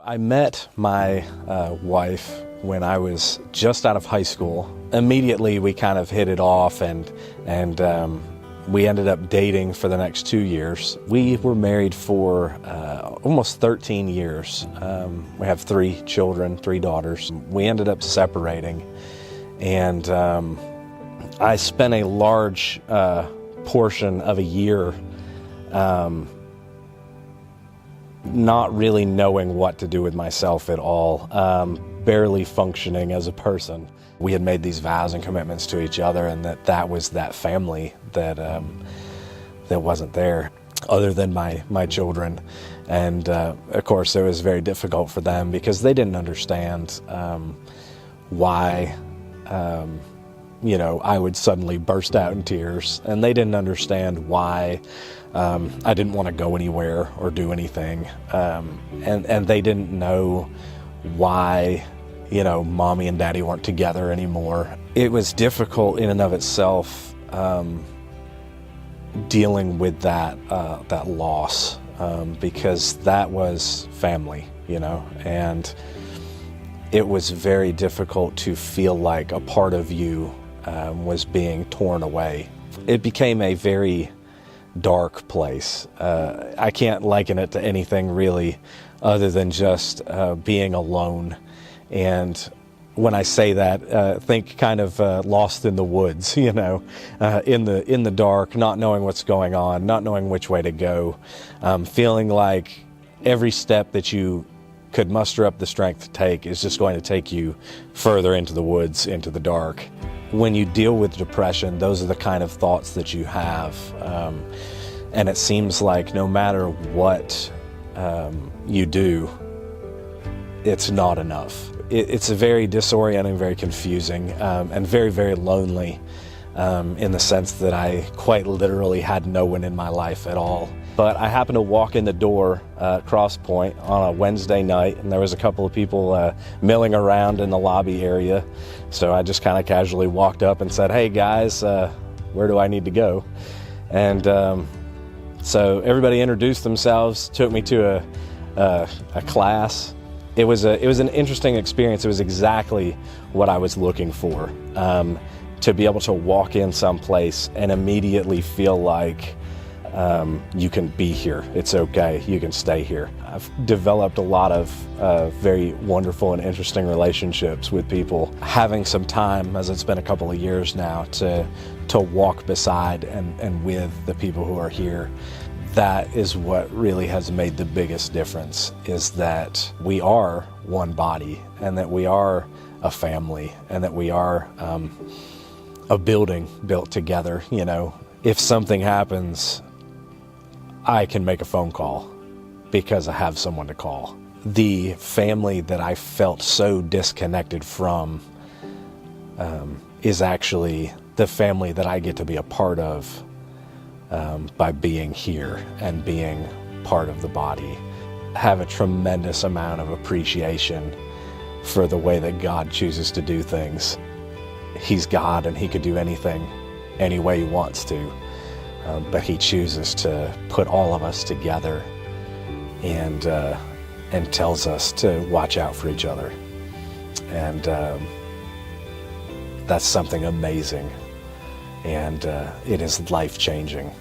I met my wife when I was just out of high school. Immediately we kind of hit it off and we ended up dating for the next 2 years. We were married for almost 13 years. We have 3 children, 3 daughters. We ended up separating, and I spent a large portion of a year not really knowing what to do with myself at all, barely functioning as a person. We had made these vows and commitments to each other, and that was that family that wasn't there, other than my children. And of course it was very difficult for them because they didn't understand why I would suddenly burst out in tears, and they didn't understand why I didn't want to go anywhere or do anything, and they didn't know why mommy and daddy weren't together anymore. It was difficult in and of itself, dealing with that loss, because that was family, and it was very difficult to feel like a part of you was being torn away. It became a very dark place. I can't liken it to anything really other than just being alone. And when I say that, think kind of lost in the woods, in the dark, not knowing what's going on, not knowing which way to go, feeling like every step that you could muster up the strength to take is just going to take you further into the woods, into the dark. When you deal with depression, those are the kind of thoughts that you have, and it seems like no matter what you do, it's not enough. It's a very disorienting, very confusing, and very, very lonely, in the sense that I quite literally had no one in my life at all. But I happened to walk in the door at Cross Point on a Wednesday night, and there was a couple of people milling around in the lobby area. So I just kind of casually walked up and said, "Hey guys, where do I need to go?" And so everybody introduced themselves, took me to a class. It was an interesting experience. It was exactly what I was looking for, to be able to walk in someplace and immediately feel like you can be here. It's okay. You can stay here. I've developed a lot of very wonderful and interesting relationships with people. Having some time, as it's been a couple of years now, to walk beside and with the people who are here, that is what really has made the biggest difference, is that we are one body, and that we are a family, and that we are a building built together. If something happens, I can make a phone call because I have someone to call. The family that I felt so disconnected from is actually the family that I get to be a part of by being here and being part of the body. I have a tremendous amount of appreciation for the way that God chooses to do things. He's God, and He could do anything any way He wants to. But He chooses to put all of us together and tells us to watch out for each other. And that's something amazing, and it is life-changing.